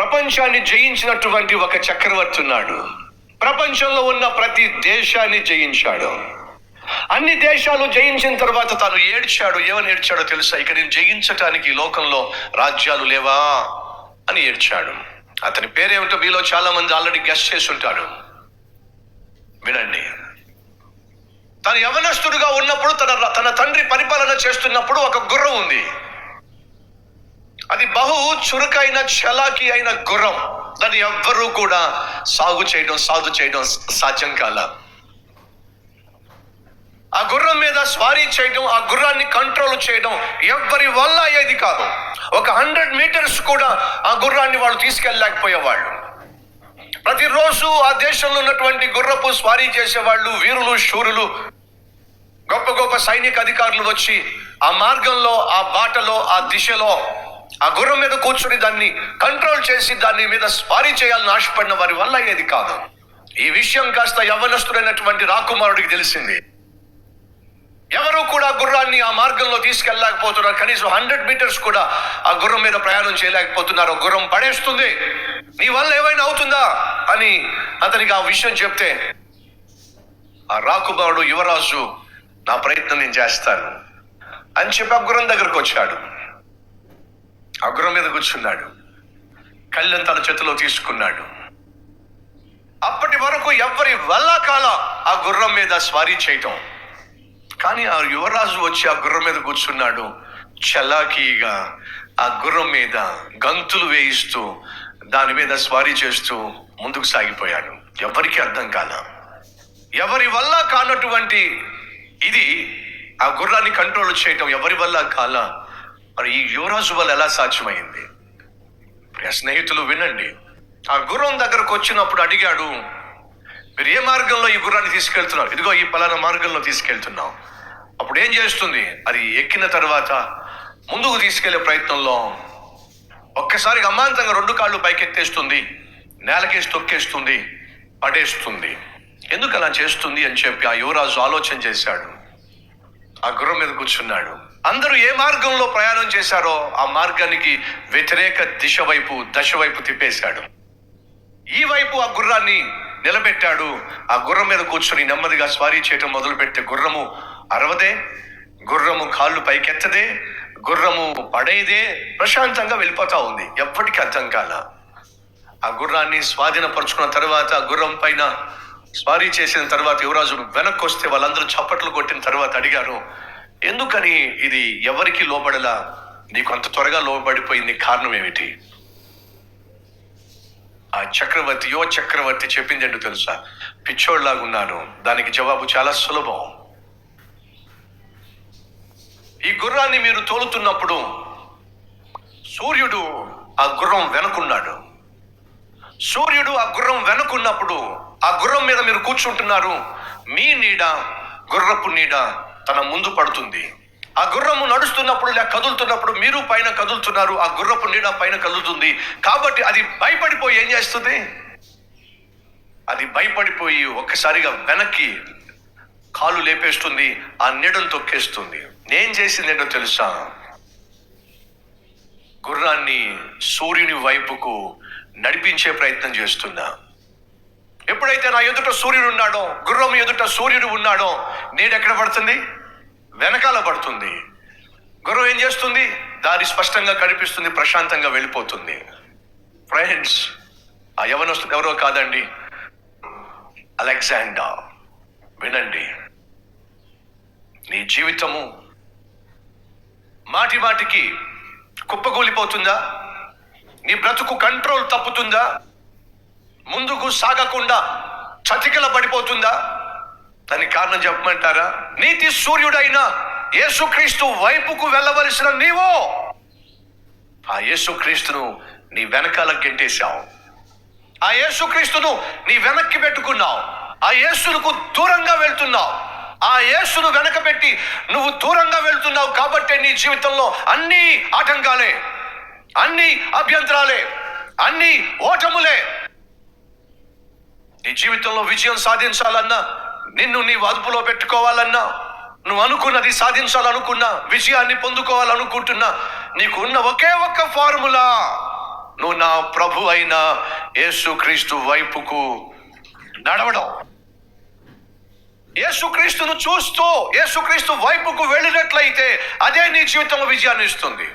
ప్రపంచాన్ని జయించినటువంటి ఒక చక్రవర్తి ఉన్నాడు. ప్రపంచంలో ఉన్న ప్రతి దేశాన్ని జయించాడు. అన్ని దేశాలు జయించిన తర్వాత తాను ఏడ్చాడు. ఏమని ఏడ్చాడో తెలుసా? ఇక నేను జయించటానికి ఈ లోకంలో రాజ్యాలు లేవా అని ఏడ్చాడు. అతని పేరేమిటో మీలో చాలా మంది ఆల్రెడీ గెస్ట్ చేసి ఉంటారు. వినండి. తను యవనస్తుడుగా ఉన్నప్పుడు తన తండ్రి పరిపాలన చేస్తున్నప్పుడు ఒక గుర్రం ఉంది. అది బహు చురుకైన చలాకీ అయిన గుర్రం. దాన్ని ఎవ్వరూ కూడా సాగు చేయడం సాధ్యం కాల. ఆ గుర్రం మీద స్వారీ చేయడం, ఆ గుర్రాన్ని కంట్రోల్ చేయడం ఎవ్వరి వల్ల అయ్యేది కాదు. ఒక 100 మీటర్స్ కూడా ఆ గుర్రాన్ని వాళ్ళు తీసుకెళ్ళలేకపోయేవాళ్ళు. ప్రతిరోజు ఆ దేశంలో ఉన్నటువంటి గుర్రపు స్వారీ చేసేవాళ్ళు, వీరులు, శూరులు, గొప్ప గొప్ప సైనిక అధికారులు వచ్చి ఆ మార్గంలో, ఆ బాటలో, ఆ దిశలో ఆ గుర్రం మీద కూర్చుని దాన్ని కంట్రోల్ చేసి దాని మీద స్వారీ చేయాలని ఆశపడిన వారి వల్ల అయ్యేది కాదు. ఈ విషయం కాస్త యవ్వనస్తుడైనటువంటి రాకుమారుడికి తెలిసింది. ఎవరు కూడా గుర్రాన్ని ఆ మార్గంలో తీసుకెళ్ళలేకపోతున్నారు. కనీసం 100 మీటర్స్ కూడా ఆ గుర్రం మీద ప్రయాణం చేయలేకపోతున్నారు. గుర్రం పడేస్తుంది, నీ వల్ల ఏమైనా అవుతుందా అని అతనికి ఆ విషయం చెప్తే, ఆ రాకుమారుడు, యువరాజు, నా ప్రయత్నం నేను చేస్తాను అని చెప్పి ఆ గుర్రం దగ్గరకు వచ్చాడు. ఆ గుర్రం మీద కూర్చున్నాడు. కళ్ళెం తన చేతిలో తీసుకున్నాడు. అప్పటి వరకు ఎవ్వరి వల్ల కాల ఆ గుర్రం మీద స్వారీ చేయటం. కానీ ఆ యువరాజు వచ్చి ఆ గుర్రం మీద కూర్చున్నాడు. చలాకీగా ఆ గుర్రం మీద గంతులు వేయిస్తూ దాని మీద స్వారీ చేస్తూ ముందుకు సాగిపోయాడు. ఎవరికి అర్థం కాల. ఎవరి వల్ల కానటువంటి ఇది ఆ గుర్రాన్ని కంట్రోల్ చేయటం ఎవరి వల్ల కాల. మరి ఈ యువరాజు వల్ల ఎలా సాధ్యమైంది? స్నేహితులు వినండి. ఆ గుర్రం దగ్గరకు వచ్చినప్పుడు అడిగాడు, మీరు ఏ మార్గంలో ఈ గుర్రాన్ని తీసుకెళ్తున్నారు? ఇదిగో ఈ పలానా మార్గంలో తీసుకెళ్తున్నాం. అప్పుడు ఏం చేస్తుంది? అది ఎక్కిన తర్వాత ముందుకు తీసుకెళ్లే ప్రయత్నంలో ఒక్కసారి అమాంతంగా 2 కాళ్ళు పైకెత్తేస్తుంది, నేలకేసి తొక్కేస్తుంది, పడేస్తుంది. ఎందుకు అలా చేస్తుంది అని చెప్పి ఆ యువరాజు ఆలోచన చేశాడు. ఆ గుర్రం మీద కూర్చున్నాడు. అందరూ ఏ మార్గంలో ప్రయాణం చేశారో ఆ మార్గానికి వ్యతిరేక దశ వైపు తిప్పేశాడు. ఈ వైపు ఆ గుర్రాన్ని నిలబెట్టాడు. ఆ గుర్రం మీద కూర్చొని నెమ్మదిగా స్వారీ చేయటం మొదలుపెట్టే గుర్రము అరవదే, గుర్రము కాళ్ళు పైకెత్తదే, గుర్రము పడేదే, ప్రశాంతంగా వెళ్ళిపోతా ఉంది. ఎప్పటికీ అర్థం కాల. ఆ గుర్రాన్ని స్వాధీనపరుచుకున్న తర్వాత, గుర్రం పైన స్వారీ చేసిన తర్వాత యువరాజు వెనక్కి వస్తే వాళ్ళందరూ చప్పట్లు కొట్టిన తర్వాత అడిగారు, ఎందుకని ఇది ఎవరికి లోబడలా? నీకు అంత త్వరగా లోబడిపోయింది, కారణం ఏమిటి? ఆ చక్రవర్తి చెప్పింది ఏంటో తెలుసా? పిచ్చోళ్ళలాగా ఉన్నాను. దానికి జవాబు చాలా సులభం. ఈ గుర్రాన్ని మీరు తోలుతున్నప్పుడు సూర్యుడు ఆ గుర్రం వెనుకున్నాడు. సూర్యుడు ఆ గుర్రం వెనుకున్నప్పుడు ఆ గుర్రం మీద మీరు కూర్చుంటున్నారు. మీ నీడ, గుర్రపు నీడ తన ముందు పడుతుంది. ఆ గుర్రము నడుస్తున్నప్పుడు లేక కదులుతున్నప్పుడు మీరు పైన కదులుతున్నారు, ఆ గుర్రపు నీడ పైన కదులుతుంది. కాబట్టి అది భయపడిపోయి ఏం చేస్తుంది? అది భయపడిపోయి ఒక్కసారిగా వెనక్కి కాలు లేపేస్తుంది, ఆ నీడను తొక్కేస్తుంది. నేను చేసింది ఏంటో తెలుసా? గుర్రాన్ని సూర్యుని వైపుకు నడిపించే ప్రయత్నం చేస్తున్నా. ఎప్పుడైతే నా ఎదుట సూర్యుడు ఉన్నాడో, గుర్రం ఎదుట సూర్యుడు ఉన్నాడో, నీడ ఎక్కడ పడుతుంది? వెనకాల పడుతుంది. గుర్రం ఏం చేస్తుంది? దారి స్పష్టంగా కనిపిస్తుంది, ప్రశాంతంగా వెళ్ళిపోతుంది. ఫ్రెండ్స్, ఆ యవనస్తుడు ఎవరో కాదండి, అలెగ్జాండర్. వినండి, నీ జీవితము మాటి మాటికి కుప్పగూలిపోతుందా? నీ బ్రతుకు కంట్రోల్ తప్పుతుందా? ముందుకు సాగకుండా చతికిల పడిపోతుందా? దానికి కారణం చెప్పమంటారా? నీతి సూర్యుడైన యేసుక్రీస్తు వైపుకు వెళ్ళవలసిన నీవు ఆ యేసుక్రీస్తును నీ వెనకాల గెంటేశావు. ఆ యేసుక్రీస్తును నీ వెనక్కి పెట్టుకున్నావు. ఆ యేసుకు దూరంగా వెళ్తున్నావు. ఆ యేసును వెనక పెట్టి నువ్వు దూరంగా వెళ్తున్నావు. కాబట్టి నీ జీవితంలో అన్ని ఆటంకాలే, అన్ని అభ్యంతరాలే, అన్ని ఓటములే. నీ జీవితంలో విజయం సాధించాలన్నా, నిన్ను నీవు అదుపులో పెట్టుకోవాలన్నా, నువ్వు అనుకున్నది సాధించాలనుకున్నా, విజయాన్ని పొందుకోవాలనుకుంటున్నా, నీకు ఉన్న ఒకే ఒక్క ఫార్ములా, నువ్వు నా ప్రభు అయిన యేసుక్రీస్తు వైపుకు నడవడం. యేసుక్రీస్తును చూస్తూ యేసుక్రీస్తు వైపుకు వెళ్ళినట్లయితే అదే నీ జీవితంలో విజయాన్ని ఇస్తుంది.